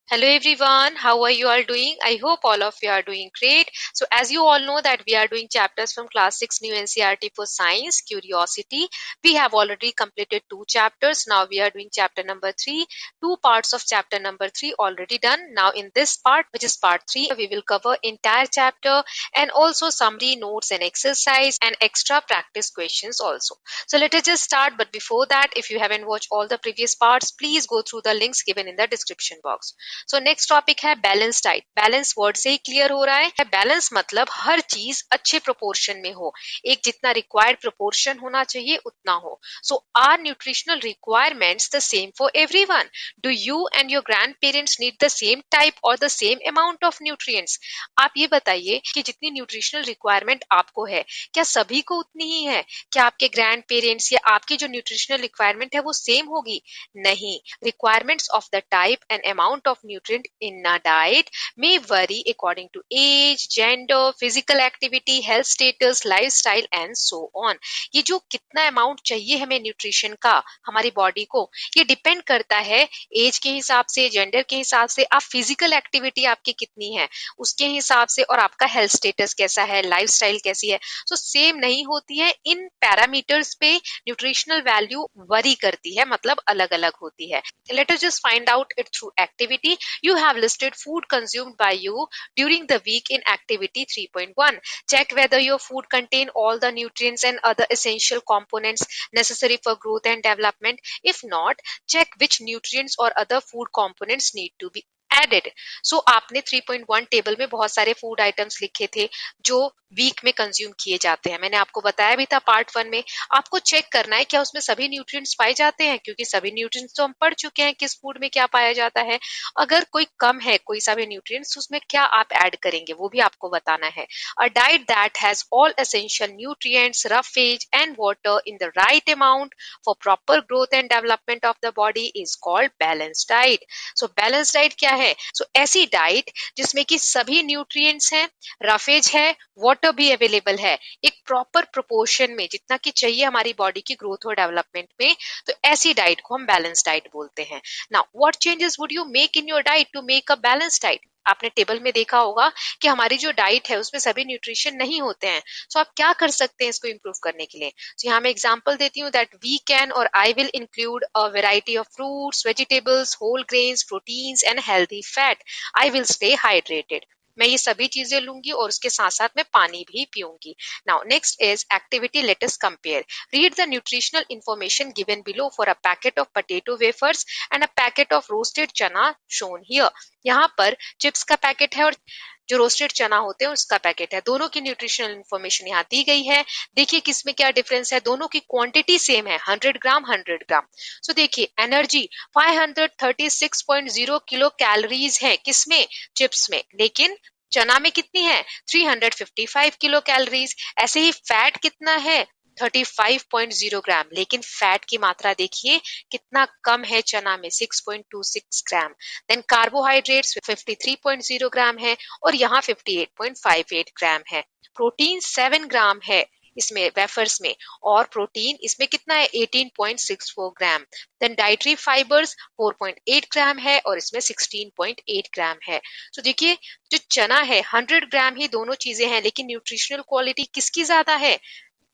Hello everyone, how are you all doing? I hope all of you are doing great. So as you all know that we are doing chapters from class 6 new NCERT for science, curiosity. We have already completed 2 chapters. Now we are doing chapter number 3. 2 parts of chapter number 3 already done. Now in this part, which is part 3, we will cover entire chapter and also summary notes and exercise and extra practice questions also. So let us just start, but before that, if you haven't watched all the previous parts, please go through the links given in the description box. So next topic है balance diet. Balance word से ही clear हो रहा है। Balance मतलब हर चीज अच्छे proportion में हो, एक जितना रिक्वायर्ड प्रोपोर्शन होना चाहिए उतना हो। So are nutritional requirements the same for everyone? Do you and your grandparents need the same type और the same amount of nutrients? आप ये बताइए कि जितनी न्यूट्रिशनल रिक्वायरमेंट आपको है, क्या सभी को उतनी ही है? क्या आपके ग्रैंड पेरेंट्स या आपकी जो न्यूट्रिशनल रिक्वायरमेंट है वो सेम होगी? नहीं। Requirements of the type and amount of nutrient in a diet may vary according to age, gender, physical activity, health status, lifestyle and so on. ये जो कितना अमाउंट चाहिए हमें न्यूट्रिशन का हमारी बॉडी को, ये डिपेंड करता है एज के हिसाब से, जेंडर के हिसाब से, आप फिजिकल एक्टिविटी आपकी कितनी है उसके हिसाब से, और आपका हेल्थ स्टेटस कैसा है, लाइफस्टाइल कैसी है। सो सेम नहीं होती है। इन पैरामीटर्स पे न्यूट्रिशनल वैल्यू वरी करती है, मतलब अलग अलग होती है। Let us just find out it through activity. You have listed food consumed by you during the week in activity 3.1. Check whether your food contain all the nutrients and other essential components necessary for growth and development. If not, check which nutrients or other food components need to be added. So आपने 3.1 table में बहुत सारे food items लिखे थे जो week में consume किए जाते हैं। मैंने आपको बताया भी था पार्ट 1 में। आपको चेक करना है क्या उसमें सभी न्यूट्रिएंट्स पाए जाते हैं, क्योंकि सभी न्यूट्रिएंट्स तो हम पढ़ चुके हैं किस फूड में क्या पाया जाता है। अगर कोई कम है कोई सा भी न्यूट्रिएंट्स, उसमें क्या आप ऐड करेंगे वो भी आपको बताना है। A diet that has all essential nutrients, roughage and water in the right amount for proper growth and development of the body is called balanced diet. So balance diet क्या है? सो ऐसी डाइट जिसमें कि सभी न्यूट्रिएंट्स हैं, roughage है, water भी available है, एक प्रॉपर प्रोपोर्शन में जितना कि चाहिए हमारी बॉडी की ग्रोथ और डेवलपमेंट में, तो ऐसी डाइट को हम बैलेंस डाइट बोलते हैं। Now what changes would you make in your diet to make a balance diet? आपने टेबल में देखा होगा कि हमारी जो डाइट है उसमें सभी न्यूट्रिशन नहीं होते हैं। सो आप क्या कर सकते हैं इसको इंप्रूव करने के लिए? तो यहाँ मैं एग्जांपल देती हूँ दैट वी कैन और I will include a variety of fruits, vegetables, whole grains, proteins and healthy fat. I will stay hydrated. मैं ये सभी चीजें लूंगी और उसके साथ साथ मैं पानी भी पीऊंगी। Now next is activity. Let us compare. Read the nutritional information given below for a packet of potato wafers and a packet of roasted chana shown here. यहाँ पर चिप्स का पैकेट है और जो रोस्टेड चना होते हैं उसका पैकेट है। दोनों की न्यूट्रिशनल इंफॉर्मेशन यहाँ दी गई है। देखिए किसमें क्या डिफरेंस है। दोनों की क्वांटिटी सेम है, 100 ग्राम 100 ग्राम। सो देखिए एनर्जी 536.0 किलो कैलोरीज है किसमें, चिप्स में, लेकिन चना में कितनी है, 355 किलो कैलोरीज। ऐसे ही फैट कितना है, 35.0 ग्राम, लेकिन फैट की मात्रा देखिए कितना कम है चना में, 6.26 ग्राम। देन कार्बोहाइड्रेट्स 53.0 ग्राम है और यहाँ 58.58 ग्राम है। प्रोटीन 7 ग्राम है इसमें वेफर्स में, और प्रोटीन इसमें कितना है, 18.64 ग्राम। देन डाइटरी फाइबर्स 4.8 ग्राम है और इसमें 16.8 ग्राम है। तो देखिए जो चना है 100 ग्राम ही दोनों चीजें हैं, लेकिन न्यूट्रिशनल क्वालिटी किसकी ज्यादा है,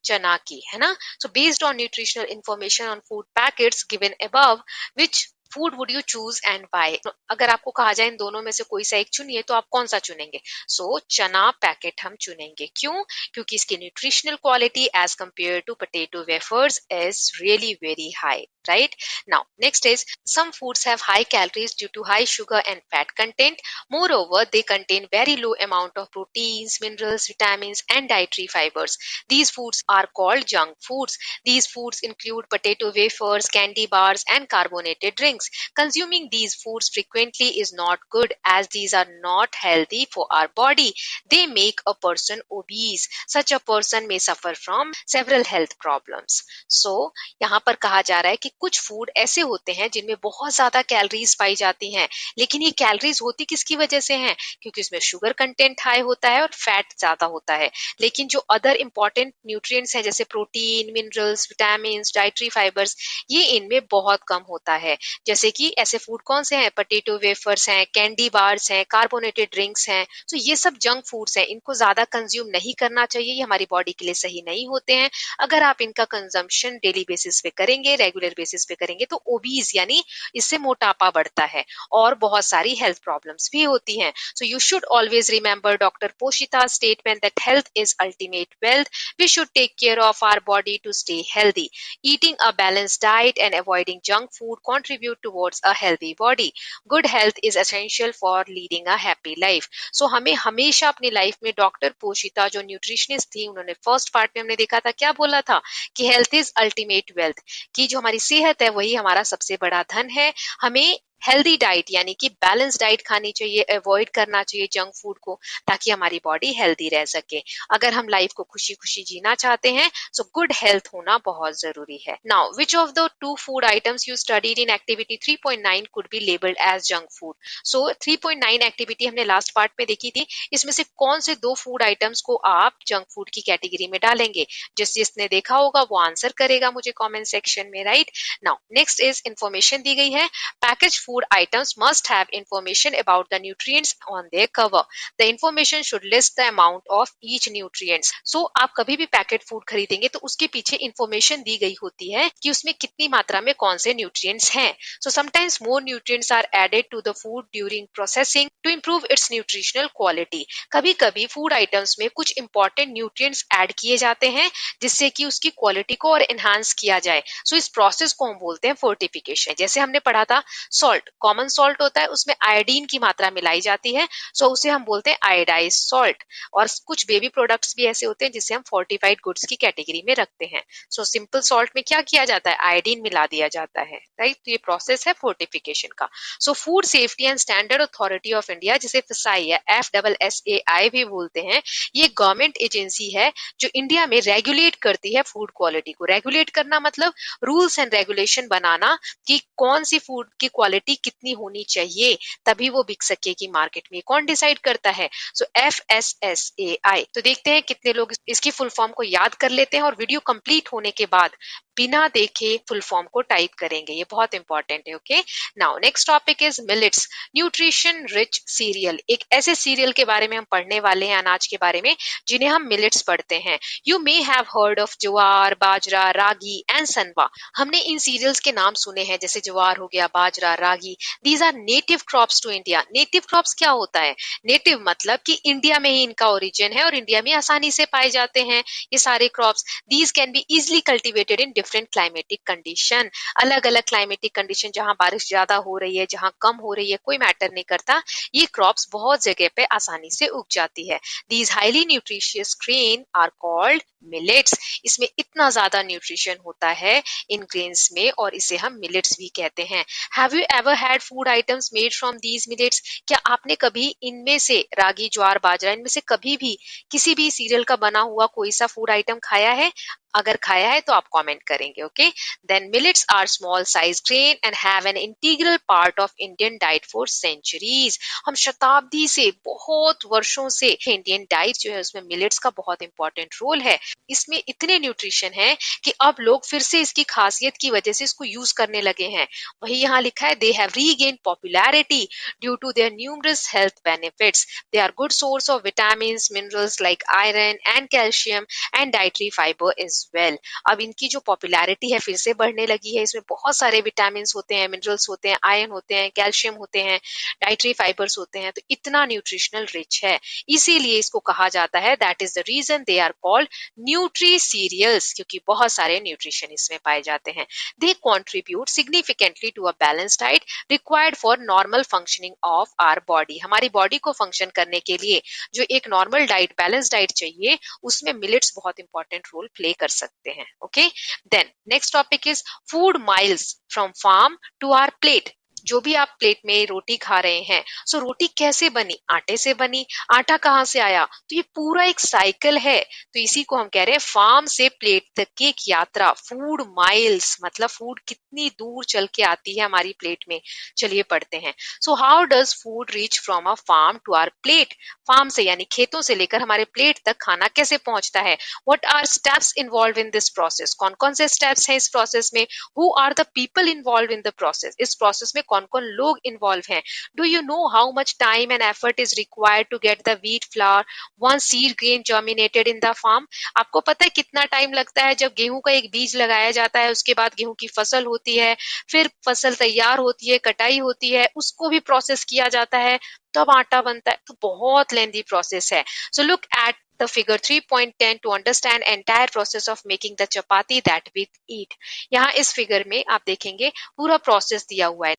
चना की, है ना। So based on nutritional information on food packets given above, which food would you choose and why? अगर आपको कहा जाए इन दोनों में से कोई सा एक चुनिए तो आप कौन सा चुनेंगे? सो चना पैकेट हम चुनेंगे। क्यों? क्योंकि इसकी nutritional quality as compared to potato wafers is really very high, right? Now, next is some foods have high calories due to high sugar and fat content. Moreover, they contain very low amount of proteins, minerals, vitamins, and dietary fibers. These foods are called junk foods. These foods include potato wafers, candy bars, and carbonated drinks. Consuming these foods frequently is not good as these are not healthy for our body. They make a person obese. Such a person may suffer from several health problems. So, यहाँ पर कहा जा रहा है कि कुछ food ऐसे होते हैं जिनमें बहुत ज्यादा कैलोरीज पाई जाती हैं, लेकिन ये कैलोरीज होती किसकी वजह से हैं? क्योंकि इसमें शुगर कंटेंट हाई होता है और फैट ज्यादा होता है। लेकिन जो अदर इंपॉर्टेंट न्यूट्रिएंट्स हैं जैसे protein, minerals, vitamin, dietary fibres, ये इनमें बहुत कम होता है। जैसे कि ऐसे फूड कौन से हैं, पोटैटो वेफर्स हैं, कैंडी बार्स हैं, कार्बोनेटेड ड्रिंक्स हैं। तो ये सब जंक फूड्स हैं, इनको ज्यादा कंज्यूम नहीं करना चाहिए, ये हमारी बॉडी के लिए सही नहीं होते हैं। अगर आप इनका कंजम्पशन डेली बेसिस पे करेंगे, रेगुलर बेसिस पे करेंगे, तो ओबीज यानी इससे मोटापा बढ़ता है और बहुत सारी हेल्थ प्रॉब्लम्स भी होती हैं। So you should always remember doctor Poshita statement that health is ultimate wealth. We should take care of our body to stay healthy. Eating a balanced diet and avoiding junk food contribute towards a healthy body. Good health is essential for leading a happy life. So हमें हमेशा अपनी life में doctor पोशिता जो nutritionist थी, उन्होंने first part में हमने देखा था क्या बोला था कि हेल्थ इज अल्टीमेट वेल्थ, कि जो हमारी सेहत है वही हमारा सबसे बड़ा धन है। हमें हेल्दी डाइट यानी कि बैलेंस डाइट खानी चाहिए, अवॉइड करना चाहिए जंक फूड को, ताकि हमारी बॉडी हेल्दी रह सके। अगर हम लाइफ को खुशी खुशी जीना चाहते हैं, सो गुड हेल्थ होना बहुत जरूरी है। Now which of the two food items you studied in activity 3.9 could be labelled as junk food? So 3.9 activity हमने लास्ट पार्ट में देखी थी, इसमें से कौन से दो फूड आइटम्स को आप जंक फूड की कैटेगरी में डालेंगे? जिसने देखा होगा वो आंसर करेगा मुझे कॉमेंट सेक्शन में, right? Now next is information दी गई है, packaged food items must have information about the nutrients on their cover. The information should list the amount of each nutrients. So आप कभी भी पैकेट फूड खरीदेंगे तो उसके पीछे इंफॉर्मेशन दी गई होती है कि उसमें कितनी मात्रा में कौन से न्यूट्रिएंट्स हैं। So sometimes more nutrients are added to the food during processing to improve its nutritional quality. कभी कभी फूड आइटम्स में कुछ इंपॉर्टेंट न्यूट्रिएंट्स ऐड किए जाते हैं जिससे कि उसकी क्वालिटी को और एनहांस किया जाए। सो इस प्रोसेस को हम बोलते हैं फोर्टिफिकेशन। जैसे हमने पढ़ा था सॉल्ट, कॉमन सॉल्ट होता है, उसमें आयोडीन की मात्रा मिलाई जाती है, सो उसे हम बोलते हैं आयोडाइज सॉल्ट। और कुछ बेबी प्रोडक्ट्स भी ऐसे होते हैं जिसे हम फोर्टिफाइड गुड्स की कैटेगरी में रखते हैं। सो सिंपल सॉल्ट में क्या किया जाता है, आयोडीन मिला दिया जाता है, राइट? तो ये प्रोसेस है फोर्टिफिकेशन का। So food safety and standard authority of India, जिसे FSSAI या FSSAI भी बोलते हैं, ये गवर्नमेंट एजेंसी है जो इंडिया में रेगुलेट करती है फूड क्वालिटी को। रेगुलेट करना मतलब रूल्स एंड रेगुलेशन बनाना कि कौन सी फूड की क्वालिटी कितनी होनी चाहिए तभी वो बिक सकेगी मार्केट में। कौन डिसाइड करता है? सो FSSAI। तो देखते हैं कितने लोग इसकी फुल फॉर्म को याद कर लेते हैं और वीडियो कंप्लीट होने के बाद बिना देखे फुल फॉर्म को टाइप करेंगे, ये बहुत इंपॉर्टेंट है। Okay, now next topic is millets, nutrition rich serial. एक ऐसे सीरियल के बारे में हम पढ़ने वाले हैं, अनाज के बारे में, जिन्हें हम मिलेट्स पढ़ते हैं। You may have heard of jowar, bajra, ragi and सनवा। हमने इन सीरियल्स के नाम सुने हैं, जैसे ज्वार हो गया, बाजरा, रागी। These are native crops to India. Native crops क्या होता है? नेटिव मतलब कि इंडिया में ही इनका ओरिजिन है और इंडिया में आसानी से पाए जाते हैं ये सारे crops. These can be easily cultivated in different climatic condition. अलग अलग क्लाइमेटिक कंडीशन, जहां बारिश ज्यादा हो रही है, जहां कम हो रही है, कोई मैटर नहीं करता, ये क्रॉप्स बहुत जगह पे आसानी से उग जाती है। These highly nutritious grain are called millets. इसमें इतना ज्यादा न्यूट्रिशन होता है इन ग्रेन्स में और इसे हम मिलेट्स भी कहते हैं। Have you ever had food items made from these millets? क्या आपने कभी इनमें से, रागी, ज्वार, बाजरा, इनमें से कभी भी किसी भी सीरियल का बना हुआ कोई सा फूड आइटम खाया है? अगर खाया है तो आप कमेंट करेंगे। Okay, then millets are small size grain and have an integral part of Indian diet for centuries. हम शताब्दी से, बहुत वर्षों से इंडियन डाइट जो है उसमें मिलेट्स का बहुत इंपॉर्टेंट रोल है। इसमें इतने न्यूट्रिशन है कि अब लोग फिर से इसकी खासियत की वजह से इसको यूज करने लगे हैं। वही यहाँ लिखा है, they have regained popularity due to their numerous health benefits. They are good source of vitamins, minerals like iron and calcium and dietary fibre as well. अब इनकी जो पॉपुलैरिटी है फिर से बढ़ने लगी है। इसमें बहुत सारे विटामिन होते हैं, मिनरल्स होते हैं, आयरन होते हैं, कैल्शियम होते हैं, डाइटरी फाइबर्स होते हैं, तो इतना न्यूट्रिशनल रिच है। इसीलिए इसको कहा जाता है, that is the reason they are called nutri cereals, क्योंकि बहुत सारे न्यूट्रिशन इसमें पाए जाते हैं। They contribute significantly to a balance diet required for normal functioning of our body. हमारी बॉडी को फंक्शन करने के लिए जो एक नॉर्मल डाइट, बैलेंस डाइट चाहिए, उसमें मिलेट्स बहुत इंपॉर्टेंट रोल प्ले कर सकते हैं। Okay, then next topic is food miles from farm to our plate. जो भी आप प्लेट में रोटी खा रहे हैं, सो रोटी कैसे बनी? आटे से बनी। आटा कहाँ से आया? तो ये पूरा एक साइकिल है। तो इसी को हम कह रहे हैं फार्म से प्लेट तक की एक यात्रा, फूड माइल्स, मतलब फूड कितनी दूर चल के आती है हमारी प्लेट में। चलिए पढ़ते हैं। So how does food reach from a farm to our plate? Farm से यानी खेतों से लेकर हमारे प्लेट तक खाना कैसे पहुंचता है? What are steps involve in this process? कौन कौन से स्टेप्स हैं इस प्रोसेस में? Who are the people involve in the process? इस प्रोसेस में कौन कौन लोग इन्वॉल्व हैं? Do you know how much time and effort is required to get the wheat flour one seed grain germinated in the farm? आपको पता है कितना टाइम लगता है जब गेहूं का एक बीज लगाया जाता है, उसके बाद गेहूं की फसल होती है, फिर फसल तैयार होती है, कटाई होती है, उसको भी प्रोसेस किया जाता है, तब आटा बनता है। तो बहुत लेंदी प्रोसेस है। So look at the figure 3.10 to understand entire process of making the chapati that we eat. यहाँ इस फिगर में आप देखेंगे पूरा प्रोसेस दिया हुआ है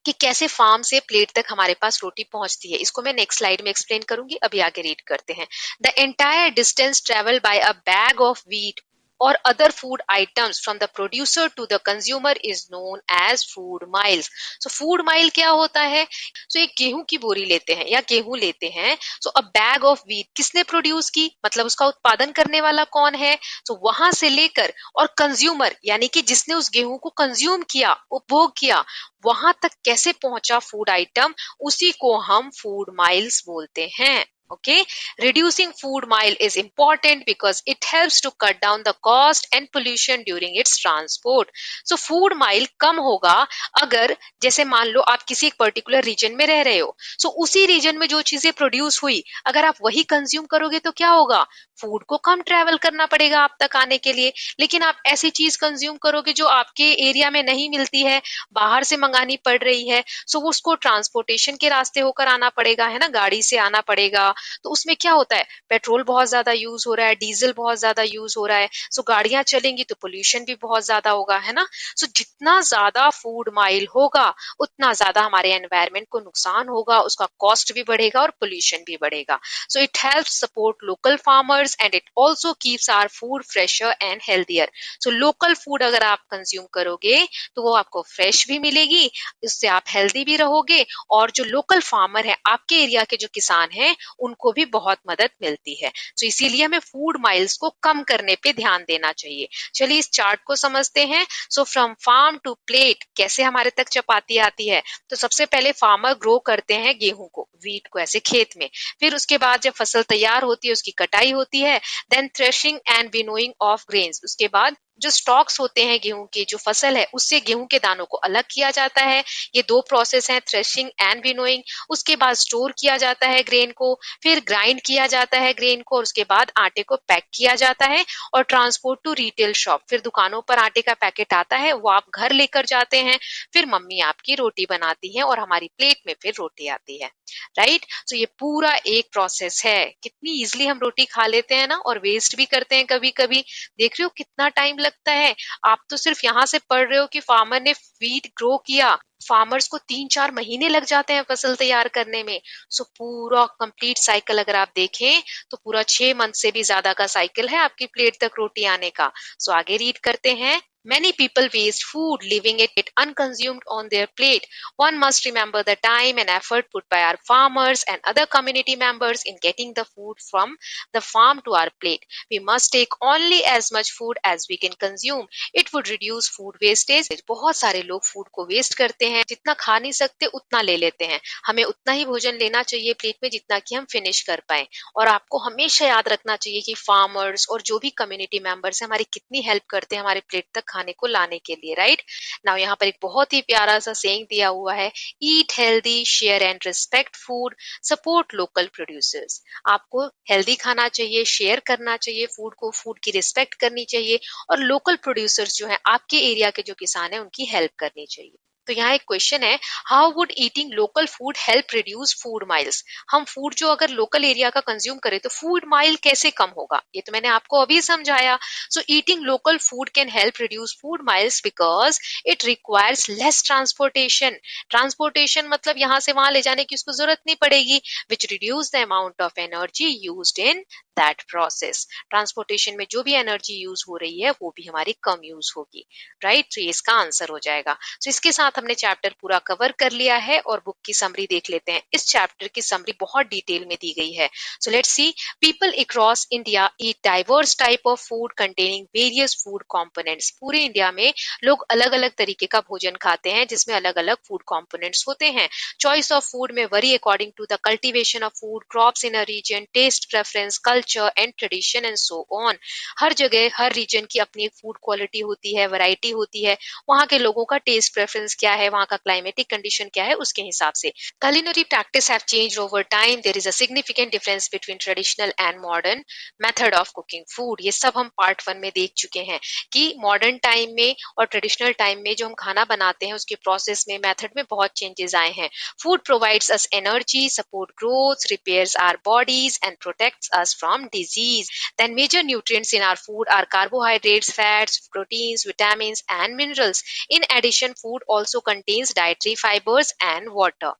कि कैसे फार्म से प्लेट तक हमारे पास रोटी पहुंचती है। इसको मैं नेक्स्ट स्लाइड में एक्सप्लेन करूंगी, अभी आगे रीड करते हैं। The entire distance travel by a bag of wheat or other food items from the producer to the consumer is known as food miles. So food mile क्या होता है? So एक गेहूं की बोरी लेते हैं या गेहूं लेते हैं, so a bag of wheat किसने प्रोड्यूस की, मतलब उसका उत्पादन करने वाला कौन है? so वहां से लेकर और कंज्यूमर यानी कि जिसने उस गेहूं को कंज्यूम किया, उपभोग किया, वहां तक कैसे पहुंचा फूड आइटम, उसी को हम फूड माइल्स बोलते हैं। Okay, reducing food mile is important because it helps to cut down the cost and pollution during its transport. So food mile कम होगा अगर, जैसे मान लो आप किसी एक पर्टिकुलर रीजन में रह रहे हो, सो उसी रीजन में जो चीजें प्रोड्यूस हुई अगर आप वही कंज्यूम करोगे तो क्या होगा? फूड को कम ट्रेवल करना पड़ेगा आप तक आने के लिए। लेकिन आप ऐसी चीज कंज्यूम करोगे जो आपके एरिया में नहीं मिलती है, बाहर से मंगानी पड़ रही है, सो उसको ट्रांसपोर्टेशन के रास्ते होकर आना पड़ेगा, है ना, गाड़ी से आना पड़ेगा। तो उसमें क्या होता है? पेट्रोल बहुत ज्यादा यूज हो रहा है, डीजल बहुत ज्यादा यूज हो रहा है, सो गाड़ियां चलेंगी तो पोल्यूशन भी बहुत ज्यादा होगा, है ना। सो जितना ज्यादा फूड माइल होगा उतना ज्यादा हमारे एनवायरमेंट को नुकसान होगा, उसका कॉस्ट भी बढ़ेगा और पोल्यूशन भी बढ़ेगा। So it helps support local farmers and it also keeps our food fresher and healthier. So local food अगर आप कंज्यूम करोगे तो वो आपको फ्रेश भी मिलेगी, इससे आप हेल्दी भी रहोगे, और जो लोकल फार्मर है, आपके एरिया के जो किसान हैं, उनको भी बहुत मदद मिलती है। तो इसीलिए हमें फूड माइल्स को कम करने पे ध्यान देना चाहिए। चलिए इस चार्ट को समझते हैं। So from farm to plate कैसे हमारे तक चपाती आती है? तो सबसे पहले फार्मर ग्रो करते हैं गेहूं को, व्हीट को, ऐसे खेत में। फिर उसके बाद जब फसल तैयार होती है, उसकी कटाई होती है, then threshing and winnowing of grains. उसके बाद जो स्टॉक्स होते हैं गेहूं के, जो फसल है, उससे गेहूं के दानों को अलग किया जाता है। ये दो प्रोसेस हैं, थ्रेशिंग एंड विनोइंग। उसके बाद स्टोर किया जाता है ग्रेन को, फिर ग्राइंड किया जाता है ग्रेन को, और उसके बाद आटे को पैक किया जाता है और ट्रांसपोर्ट टू रिटेल शॉप। फिर दुकानों पर आटे का पैकेट आता है, वो आप घर लेकर जाते हैं, फिर मम्मी आपकी रोटी बनाती है और हमारी प्लेट में फिर रोटी आती है। राइट। सो ये पूरा एक प्रोसेस है। कितनी इजिली हम रोटी खा लेते हैं ना, और वेस्ट भी करते हैं कभी कभी। देख रहे हो कितना टाइम लगता है। आप तो सिर्फ यहाँ से पढ़ रहे हो कि फार्मर ने व्हीट ग्रो किया, फार्मर्स को 3-4 महीने लग जाते हैं फसल तैयार करने में। सो पूरा कंप्लीट साइकिल अगर आप देखें तो पूरा 6 मंथ से भी ज्यादा का साइकिल है आपकी प्लेट तक रोटी आने का। सो आगे रीड करते हैं। Many people waste food, leaving it unconsumed on their plate. One must remember the time and effort put by our farmers and other community members in getting the food from the farm to our plate. We must take only as much food as we can consume. It would reduce food wastage. बहुत सारे लोग food को waste करते हैं, जितना खा नहीं सकते उतना ले लेते हैं। हमें उतना ही भोजन लेना चाहिए प्लेट में जितना कि हम फिनिश कर पाए। और आपको हमेशा याद रखना चाहिए कि फार्मर्स और जो भी कम्युनिटी मेंबर्स हैं हमारी कितनी हेल्प करते हैं हमारे प्लेट तक खाने को लाने के लिए। राइट नाउ यहाँ पर एक बहुत ही प्यारा सा सेइंग दिया हुआ है, eat healthy, share and respect food, support local producers. आपको हेल्दी खाना चाहिए, शेयर करना चाहिए फूड को, फूड की रिस्पेक्ट करनी चाहिए, और लोकल प्रोड्यूसर्स जो है आपके एरिया के जो किसान है उनकी हेल्प करनी चाहिए। तो यहाँ एक क्वेश्चन है, how would eating local food help reduce food miles? हम फूड जो अगर लोकल एरिया का कंज्यूम करें तो फूड माइल कैसे कम होगा? ये तो मैंने आपको अभी समझाया। So eating local food can help reduce food miles because it requires less transportation. Transportation मतलब यहाँ से वहां ले जाने की उसको जरूरत नहीं पड़ेगी, which reduce the amount of energy used in that process. Transportation में जो भी एनर्जी यूज हो रही है वो भी हमारी कम यूज होगी, राइट। तो ये इसका आंसर हो जाएगा। तो इसके साथ हमने चैप्टर पूरा कवर कर लिया है और बुक की समरी देख लेते हैं। इस चैप्टर की समरी बहुत डिटेल में दी गई है। So let's see. People across India eat diverse type of food containing various food components. पूरे इंडिया में लोग अलग अलग तरीके का भोजन खाते हैं जिसमें अलग अलग फूड कंपोनेंट्स होते हैं। Choice of food may vary according to the cultivation of food crops in a region, taste preference, culture and tradition and so on. हर जगह हर रीजन की अपनी एक फूड क्वालिटी होती है, वैरायटी होती है, वहाँ के लोगों का टेस्ट प्रेफरेंस क्या है, वहाँ का क्लाइमेटिक कंडीशन क्या है, उसके हिसाब से। Culinary practice have changed over time. There is a significant difference between traditional and modern method of cooking food. ये सब हम पार्ट 1 में देख चुके हैं कि मॉडर्न टाइम में और ट्रेडिशनल टाइम में जो हम खाना बनाते हैं उसके प्रोसेस में, मेथड में बहुत चेंजेस आए हैं। Food provides us energy, support growth, repairs our bodies and protects us from disease. Then major nutrients in our food are carbohydrates, fats, proteins, vitamins and minerals. In addition, food also contains dietary fibers and water.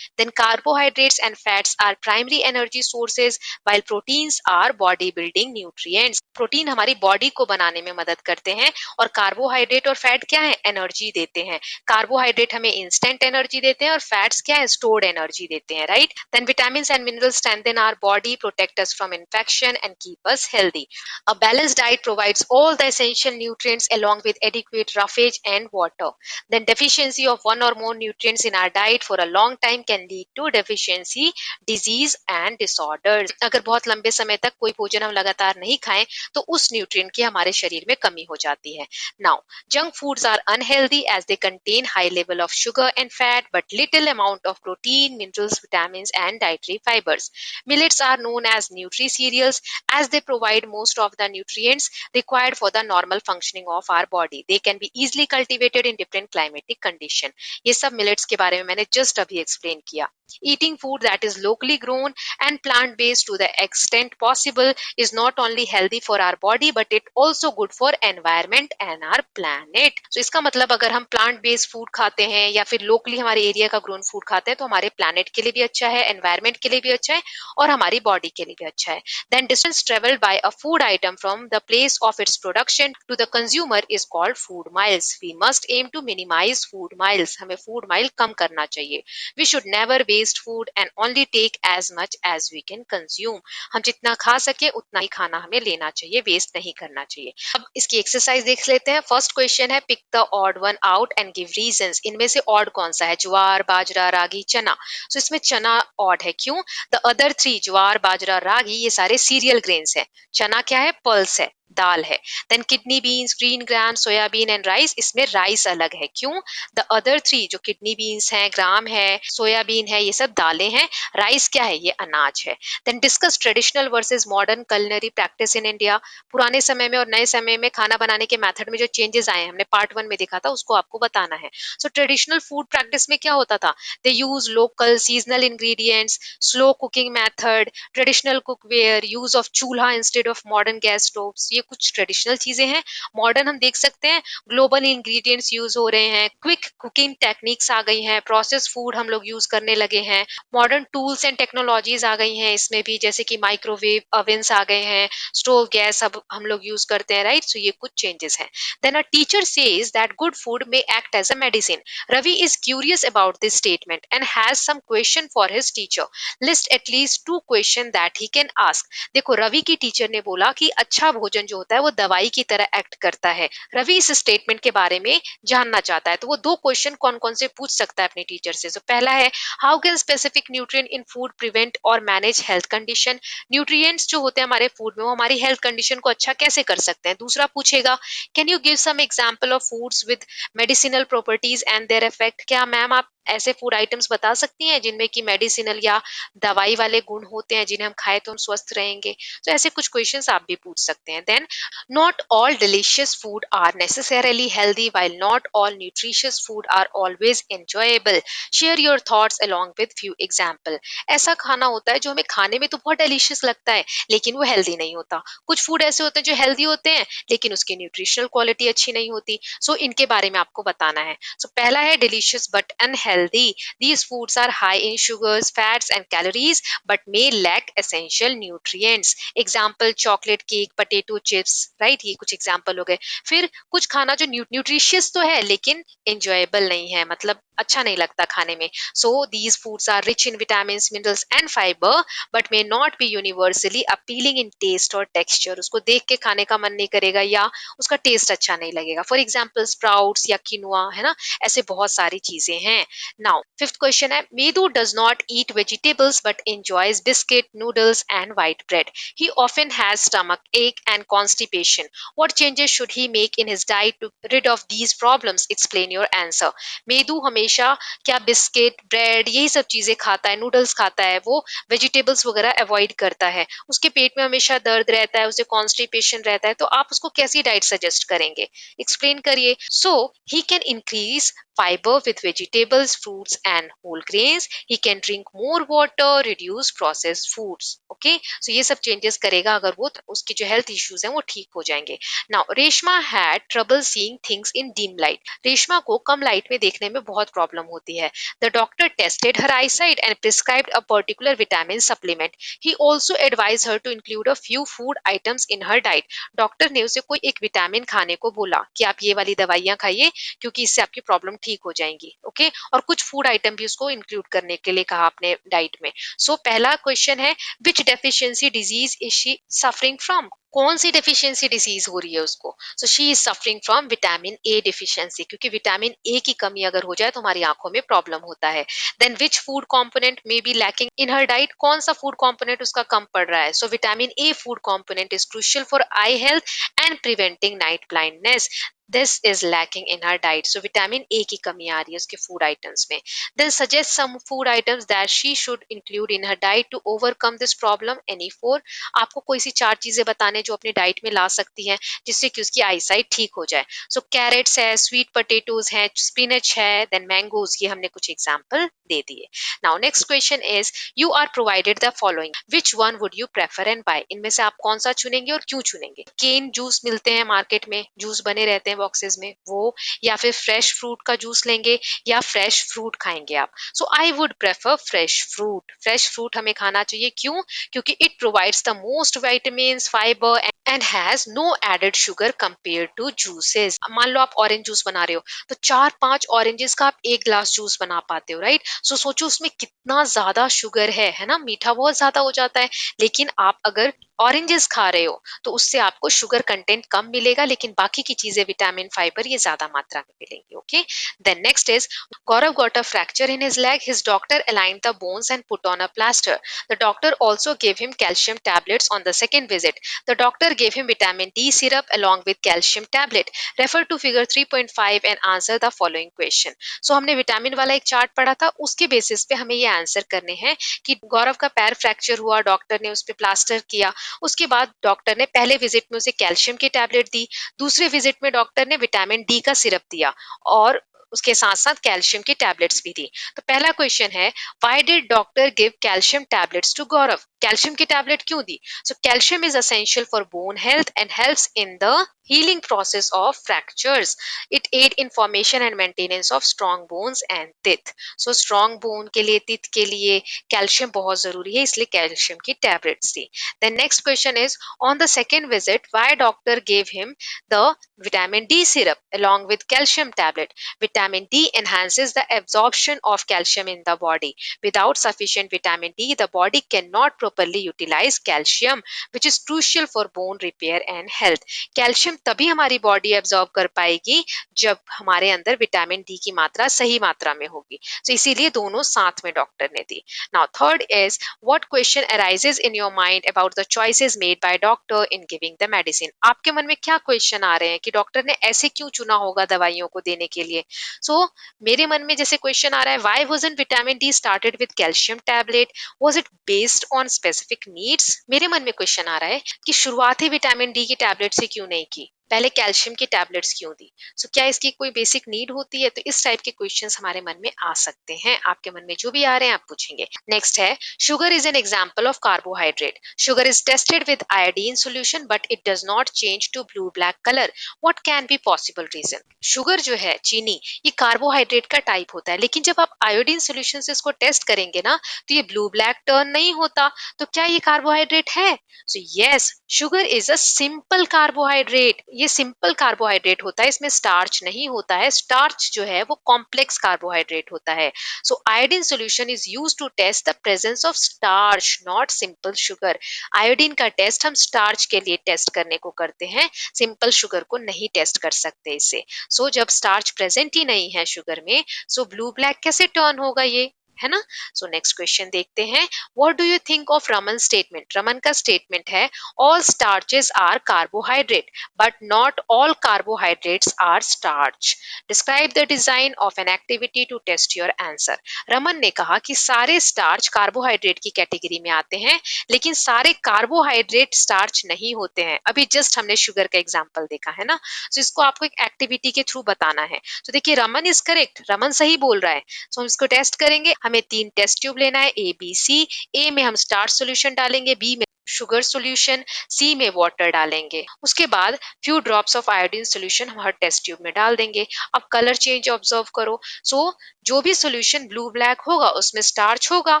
Then carbohydrates and fats are primary energy sources while proteins are body building nutrients. Protein हमारी body को बनाने में मदद करते हैं और carbohydrate और fat क्या है, एनर्जी देते हैं। कार्बोहाइड्रेट हमें इंस्टेंट एनर्जी देते हैं और फैट्स क्या है, स्टोर्ड एनर्जी देते हैं, right. Then vitamins and minerals strengthen our body, protect us from infection and keep us healthy. A balanced diet provides all the essential nutrients along with adequate roughage and water. Then deficiency of one or more nutrients in our diet for a long time can lead to deficiency, disease and disorders. अगर बहुत लंबे समय तक कोई भोजन हम लगातार नहीं खाएं तो उस न्यूट्रिएंट की हमारे शरीर में कमी हो जाती है। Now, junk foods are unhealthy as they contain high level of sugar and fat but little amount of protein, minerals, vitamins and dietary fibers. Millets are known as nutri-cereals as they provide most of the nutrients required for the normal functioning of our body. They can be easily cultivated in different climatic condition. ये सब millets के बारे में मैंने just अभी explain किया। Eating food that is locally grown and plant-based to the extent possible is not only healthy for our body but it also good for environment and our planet. So इसका मतलब अगर हम plant-based food खाते हैं या फिर locally हमारे area का grown food खाते हैं तो हमारे planet के लिए भी अच्छा है, environment के लिए भी अच्छा है और हमारी body के लिए भी अच्छा है। Then distance traveled by a food item from the place of its production to the consumer is called food miles. We must aim to minimize food miles. हमें food mile कम करना चाहिए। We should never waste food and only take as much as we can consume. हम जितना खा सके उतना ही खाना हमें लेना चाहिए, वेस्ट नहीं करना चाहिए। अब इसकी एक्सरसाइज देख लेते हैं। फर्स्ट क्वेश्चन है pick the odd one out and give reasons. इनमें से ऑड कौन सा है, ज्वार, बाजरा, रागी, चना। तो इसमें चना ऑड है, क्यों? द अदर थ्री ज्वार, बाजरा, रागी ये सारे सीरियल ग्रेन्स है। चना क्या है, पल्स है, दाल है। Then kidney beans, green gram, soybean and rice, इसमें राइस अलग है, क्यों? द अदर थ्री जो किडनी बीन्स है, ग्राम है, सोयाबीन है, ये सब दालें हैं। राइस क्या है, ये अनाज है। Then discuss traditional versus modern culinary practice in India. पुराने समय में और नए समय में खाना बनाने के मेथड में जो चेंजेस आए हैं, हमने पार्ट 1 में देखा था, उसको आपको बताना है। सो ट्रेडिशनल फूड प्रैक्टिस में क्या होता था, they use local seasonal ingredients, slow cooking method, traditional cookware, use of chulha instead of modern gas stoves. ये कुछ ट्रेडिशनल चीजें हैं। मॉडर्न हम देख सकते हैं ग्लोबल इंग्रेडिएंट्स यूज हो रहे हैं, क्विक कुकिंग टेक्निक्स आ गई हैं, प्रोसेस फूड हम लोग यूज करने लगे हैं, मॉडर्न टूल्स एंड टेक्नोलॉजीज आ गई हैं इसमें भी, जैसे कि माइक्रोवेव ओवन्स आ गए हैं, स्टोव गैस अब हम लोग यूज करते हैं, राइट। सो ये कुछ चेंजेस हैं। Then a teacher says that good food may act as a medicine. Ravi is curious about this statement and has some question for his teacher. List at least 2 question that he can ask. देखो रवि की teacher ने बोला कि अच्छा भोजन जो होता है वो दवाई की तरह एक्ट करता है। रवि इस स्टेटमेंट के बारे में जानना चाहता है, तो वो 2 क्वेश्चन कौन कौन से पूछ सकता है अपनी टीचर से। तो पहला है how can specific nutrient in food prevent और मैनेज हेल्थ कंडीशन। न्यूट्रिएंट्स जो होते हैं हमारे फूड में वो हमारी हेल्थ कंडीशन को अच्छा कैसे कर सकते हैं। दूसरा पूछेगा can you give some example of foods with medicinal properties and their effect. क्या मैम आप ऐसे फूड आइटम्स बता सकती हैं जिनमें कि मेडिसिनल या दवाई वाले गुण होते हैं, जिन्हें हम खाए तो हम स्वस्थ रहेंगे। तो ऐसे कुछ क्वेश्चंस आप भी पूछ सकते हैं। Then not all delicious food are necessarily healthy while not all nutritious food are always enjoyable. Share your thoughts along with few example. ऐसा खाना होता है जो हमें खाने में तो बहुत डिलीशियस लगता है लेकिन वो हेल्दी नहीं होता। कुछ फूड ऐसे होते हैं जो हेल्दी होते हैं लेकिन उसकी न्यूट्रिशनल क्वालिटी अच्छी नहीं होती। सो इनके बारे में आपको बताना है। सो पहला है delicious but unhealthy unhealthy. These foods are high in sugars, fats, and calories, but may lack essential nutrients. Example, chocolate cake, potato chips, right? ये कुछ example हो गए. फिर कुछ खाना जो न्यूट्रिशियस तो है लेकिन enjoyable नहीं है, मतलब अच्छा नहीं लगता खाने में. So these foods are rich in vitamins, minerals, and fiber, but may not be universally appealing in taste or texture. उसको देख के खाने का मन नहीं करेगा या उसका टेस्ट अच्छा नहीं लगेगा. फॉर एग्जाम्पल स्प्राउट्स या किनुआ, है ना, ऐसे बहुत सारी चीजें हैं. नाउ फिफ्थ क्वेश्चन है, Medu does not eat vegetables but enjoys biscuit, noodles and white bread. He often has stomach ache and constipation. What changes should he make in his diet to rid of these problems? Explain your answer. Medu हमेशा क्या biscuit, bread, यही सब चीजें खाता है, noodles खाता है, वो वेजिटेबल्स वगैरह अवॉइड करता है, उसके पेट में हमेशा दर्द रहता है, उसे कॉन्स्टिपेशन रहता है, तो आप उसको कैसी डाइट सजेस्ट करेंगे? एक्सप्लेन करिए. So he can increase fiber with vegetables, fruits and whole grains. He can drink more water, reduce processed foods. Okay, so ये सब changes करेगा अगर वो, तो उसकी जो health issues हैं वो ठीक हो जाएंगे. Now Reshma had trouble seeing things in dim light. Reshma को कम लाइट में देखने में बहुत प्रॉब्लम होती है. The doctor tested her eyesight and prescribed a particular vitamin supplement. He also advised her to include a few food items in her diet. Doctor ने उसे कोई एक विटामिन खाने को बोला कि आप ये वाली दवाइयां खाइए क्योंकि इससे आपकी प्रॉब्लम ठीक हो जाएंगी. ओके, और कुछ फूड आइटम भी उसको इंक्लूड करने के लिए कहा आपने डाइट में. सो पहला क्वेश्चन है, which deficiency disease is she suffering from? कौन सी डेफिशिएंसी डिजीज हो रही है उसको? So she is suffering from vitamin A deficiency, क्योंकि विटामिन ए की कमी अगर हो जाए तो हमारी आंखों में प्रॉब्लम होता है. Then which food component may be lacking in her diet? कौन सा फूड कंपोनेंट उसका कम पड़ रहा है? So vitamin A food component is crucial for eye health and preventing night blindness. This is lacking in her diet. So vitamin A की कमी आ रही है उसके food items में. Then suggest some food items that she should include in her diet to overcome this problem. Any four? आपको कोई सी चार चीजें बताने जो अपनी डाइट में ला सकती हैं जिससे कि उसकी आई साइट ठीक हो जाए. सो कैरेट्स है, स्वीट पोटेटोज है, स्पिनच है, देन मैंगोज, ये हमने कुछ एग्जाम्पल दे दिए. Now next question is, you are provided the following, which one would you prefer and buy? इनमें से आप कौन सा चुनेंगे और क्यों चुनेंगे? केन जूस मिलते हैं मार्केट में, जूस बने रहते हैं बॉक्सेस में, वो, या फिर फ्रेश फ्रूट का जूस लेंगे या फ्रेश फ्रूट खाएंगे आप? So I would prefer fresh fruit. Fresh fruit हमें खाना चाहिए. क्यों? क्योंकि it provides the most vitamin, fibre and has no added sugar compare to juices. मान लो आप ऑरेंज जूस बना रहे हो तो 4-5 ऑरेंजेस का आप एक ग्लास जूस बना पाते हो, राइट? सो सोचो उसमें कितना ज्यादा शुगर है ना, मीठा बहुत ज्यादा हो जाता है. लेकिन आप अगर ऑरेंजेस खा रहे हो तो उससे आपको शुगर कंटेंट कम मिलेगा, लेकिन बाकी की चीजें विटामिन, फाइबर, ये ज्यादा मात्रा में मिलेंगी. Okay, then next is, Gaurav got a fracture in his leg. His doctor aligned the bones and put on a plaster. The doctor also gave him calcium tablets on the second visit. The doctor gave him vitamin D syrup along with calcium tablet. Refer to figure 3.5 and answer the following question. So हमने vitamin वाला एक chart पढ़ा था, उसके basis पे हमें ये answer करने हैं कि गौरव का पैर फ्रैक्चर हुआ, डॉक्टर ने उस पर प्लास्टर किया, उसके बाद डॉक्टर ने पहले विजिट में उसे कैल्शियम की टैबलेट दी, दूसरे विजिट में डॉक्टर ने विटामिन डी का सिरप दिया और उसके साथ साथ कैल्शियम की टैबलेट्स भी दी. तो पहला क्वेश्चन है, why did doctor give calcium tablets to Gaurav? Calcium की टैबलेट क्यों दी? So calcium is essential for bone health and helps in the healing process of fractures. It aid in formation and maintenance of strong bones and teeth. So strong bone के लिए, teeth के लिए calcium बहुत जरूरी है, इसलिए calcium की tablets the. Then next question is, on the second visit, why doctor gave him the vitamin D syrup along with calcium tablet? Vitamin D enhances the absorption of calcium in the body. Without sufficient vitamin D, the body cannot properly utilize calcium, which is crucial for bone repair and health. Calcium तभी हमारी body absorb कर पाएगी जब हमारे अंदर vitamin D की मात्रा सही मात्रा में होगी. तो इसीलिए दोनों साथ में डॉक्टर ने दी. Now third is, what question arises in your mind about the choices made by doctor in giving the medicine? आपके मन में क्या क्वेश्चन आ रहे हैं कि डॉक्टर ने ऐसे क्यों चुना होगा दवाइयों को देने के लिए? सो मेरे मन में जैसे क्वेश्चन आ रहा है, why wasn't vitamin D started with calcium tablet? Was it based on specific needs? मेरे मन में क्वेश्चन आ रहा है कि शुरुआत ही विटामिन डी की टैबलेट से क्यों नहीं की? पहले कैल्शियम की टैबलेट्स क्यों दी? सो क्या इसकी कोई बेसिक नीड होती है? तो इस टाइप के क्वेश्चंस हमारे मन में आ सकते हैं। आपके मन में जो भी आ रहे हैं आप पूछेंगे। नेक्स्ट है sugar is an example of carbohydrate. Sugar is tested with iodine solution but it does not change to blue black colour. What can be possible reason? Sugar जो है चीनी, ये कार्बोहाइड्रेट का टाइप होता है, लेकिन जब आप आयोडीन सॉल्यूशन से इसको टेस्ट करेंगे ना तो ये ब्लू ब्लैक टर्न नहीं होता। तो क्या ये कार्बोहाइड्रेट है? So yes, sugar is a simple carbohydrate. ये सिंपल कार्बोहाइड्रेट होता है, इसमें स्टार्च नहीं होता है। स्टार्च जो है वो कॉम्प्लेक्स कार्बोहाइड्रेट होता है। So iodine solution is use to test the presence of starch, not simple sugar. Iodine का टेस्ट हम स्टार्च के लिए टेस्ट करने को करते हैं, सिंपल शुगर को नहीं टेस्ट कर सकते इससे। सो जब स्टार्च प्रेजेंट ही नहीं है शुगर में, सो ब्लू ब्लैक कैसे टर्न होगा ये, है ना? सो नेक्स्ट क्वेश्चन देखते हैं। What do you think of Raman statement? Raman का स्टेटमेंट है all starches are carbohydrate but not all carbohydrates are starch. Describe the design of an activity to test your answer. Raman ने कहा कि सारे स्टार्च कार्बोहाइड्रेट की category में आते हैं, लेकिन सारे कार्बोहाइड्रेट स्टार्च नहीं होते हैं। अभी जस्ट हमने शुगर का एग्जांपल देखा है ना, तो इसको आपको एक एक्टिविटी के थ्रू बताना है। तो देखिए रमन इज करेक्ट, रमन सही बोल रहा है। तो हम इसको टेस्ट करेंगे। हमें 3 टेस्ट ट्यूब लेना है, ए बी सी। ए में हम स्टार्च सॉल्यूशन डालेंगे, बी में शुगर सॉल्यूशन, सी में वाटर डालेंगे। उसके बाद few drops of iodine solution हम हर टेस्ट ट्यूब में डाल देंगे। अब कलर चेंज ऑब्जर्व करो। सो जो भी सॉल्यूशन ब्लू ब्लैक होगा उसमें स्टार्च होगा,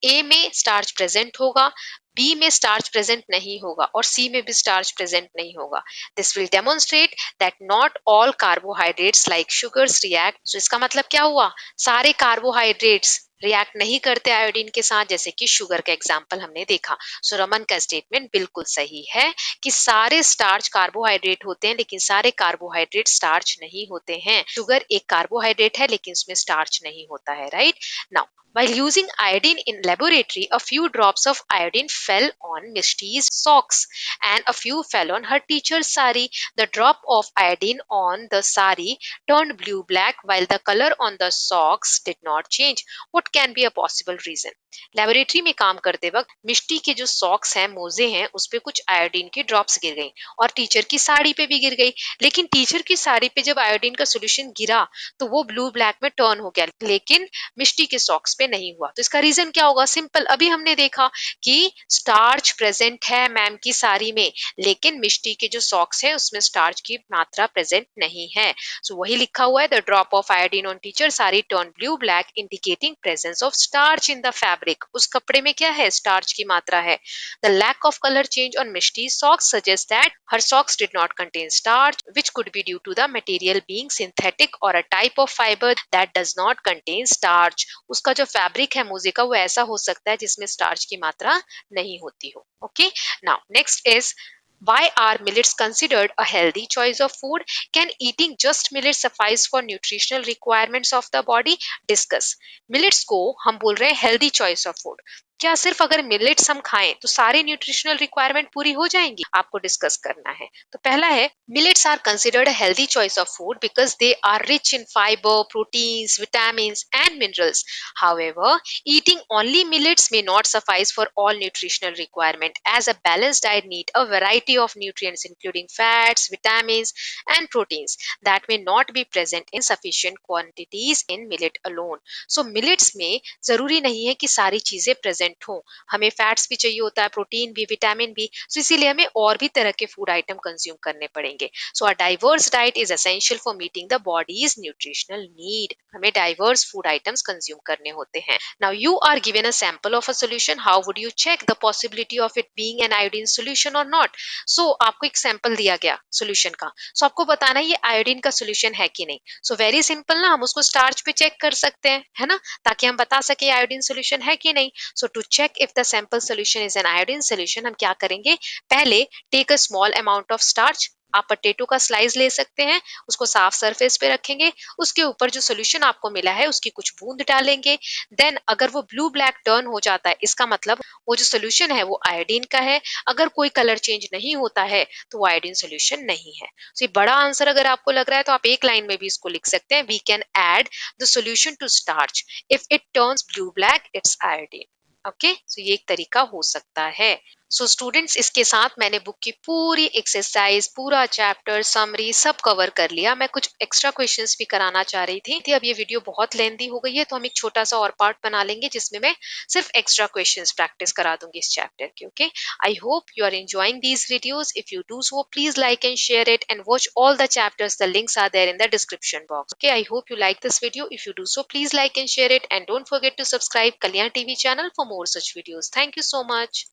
ए में स्टार्च प्रेजेंट होगा, बी में स्टार्च प्रेजेंट नहीं होगा और सी में भी स्टार्च प्रेजेंट नहीं होगा। This will demonstrate that not all carbohydrates like sugars react. So इसका मतलब क्या हुआ? सारे कार्बोहाइड्रेट्स रिएक्ट नहीं करते आयोडीन के साथ, जैसे कि शुगर का एग्जाम्पल हमने देखा। सो रमन का स्टेटमेंट बिल्कुल सही है कि सारे स्टार्च कार्बोहाइड्रेट होते हैं, लेकिन सारे कार्बोहाइड्रेट स्टार्च नहीं होते हैं। शुगर एक कार्बोहाइड्रेट है लेकिन उसमें स्टार्च नहीं होता है, right? Now while using iodine in laboratory, a few drops of iodine fell on Mishti's socks and a few fell on her teacher's sari. The drop of iodine on the sari turned blue black while the color on the socks did not change. What can be a possible reason? Laboratory में काम करते वक्त मिष्टी के जो socks हैं, मोजे हैं, उस पे कुछ आयोडीन की ड्रॉप्स गिर गई और टीचर की साड़ी पे भी गिर गई। लेकिन टीचर की साड़ी पे जब आयोडीन का सॉल्यूशन गिरा तो वो ब्लू ब्लैक में टर्न हो गया, लेकिन मिष्टी के सॉक्स पे नहीं हुआ। तो इसका रीजन क्या होगा? सिंपल, अभी हमने देखा कि स्टार्च प्रेजेंट है मैम की साड़ी में, लेकिन मिष्टी के जो सॉक्स है उसमें स्टार्च की मात्रा प्रेजेंट नहीं है। सो वही लिखा हुआ है, the drop of iodine on teacher sari turn blue black indicating presence of starch in the fabric. उस कपड़े में क्या है? स्टार्च की मात्रा है। The lack of colour change on Mishti socks suggest that her socks did not contain starch which could be due to the material being synthetic or a type of fiber that does not contain starch. उसका जो fabric है मोजे का वो ऐसा हो सकता है जिसमें स्टार्च की मात्रा नहीं होती हो। Okay, now next is why are millets considered a healthy choice of food? Can eating just millets suffice for nutritional requirements of the body? Discuss. Millets को हम बोल रहे हैं healthy choice of food. क्या सिर्फ अगर मिलेट्स हम खाएं तो सारी न्यूट्रिशनल रिक्वायरमेंट पूरी हो जाएंगी? आपको डिस्कस करना है। तो पहला है, millets are considered a healthy choice of food because they are rich in fibre, proteins, vitamins and minerals. However, eating only millets may not suffice for all nutritional requirement as a balanced diet need a variety of nutrients including fats, vitamins and proteins that may not be present in sufficient quantities in millet alone. So millets में जरूरी नहीं है कि सारी चीजें present हो। हमें fats भी चाहिए होता है, प्रोटीन भी, विटामिन भी। सो इसीलिए हमें और भी तरह के फूड आइटम कंज्यूम करने पड़ेंगे। So a diverse diet is essential for meeting the body's nutritional need. हमें डाइवर्स फूड आइटम्स कंज्यूम करने होते हैं। Now you are given a sample of a solution, how would you check the possibility of it being an iodine solution और not? So आपको एक sample दिया गया solution का, सो आपको बताना है ये आयोडीन का सॉल्यूशन है कि नहीं। सो वेरी सिंपल ना, हम उसको स्टार्च पे चेक कर सकते हैं, है ना, ताकि हम बता सके आयोडीन सॉल्यूशन है कि नहीं। So to check if the sample solution is an iodine solution, हम क्या करेंगे? पहले take a small amount of starch. आप पोटैटो का स्लाइस ले सकते हैं, उसको साफ सरफेस पे रखेंगे, उसके ऊपर जो सॉल्यूशन आपको मिला है उसकी कुछ बूंद डालेंगे। देन अगर वो ब्लू ब्लैक टर्न हो जाता है, इसका मतलब वो जो सॉल्यूशन है वो आयोडीन का है। अगर कोई कलर चेंज नहीं होता है तो वो आयोडीन सॉल्यूशन नहीं है। तो ये बड़ा आंसर अगर आपको लग रहा है तो आप एक लाइन में भी इसको लिख सकते हैं, we can add the solution to starch, if it turns blue black it's iodine. Okay, so ये एक तरीका हो सकता है। सो स्टूडेंट्स, इसके साथ मैंने बुक की पूरी एक्सरसाइज, पूरा चैप्टर, समरी सब कवर कर लिया। मैं कुछ एक्स्ट्रा क्वेश्चंस भी कराना चाह रही थी। अब ये वीडियो बहुत लेंदी हो गई है, तो हम एक छोटा सा और पार्ट बना लेंगे जिसमें मैं सिर्फ एक्स्ट्रा क्वेश्चंस प्रैक्टिस करा दूंगी इस चैप्टर के। Okay, I hope you are enjoying these videos. If you do so, please like and share it and watch all the chapters. The links are there in the description box. Okay, I hope you like this video. If you do so, please like and share it, and don't forget to subscribe Kalyan TV channel for more such videos. Thank you so much.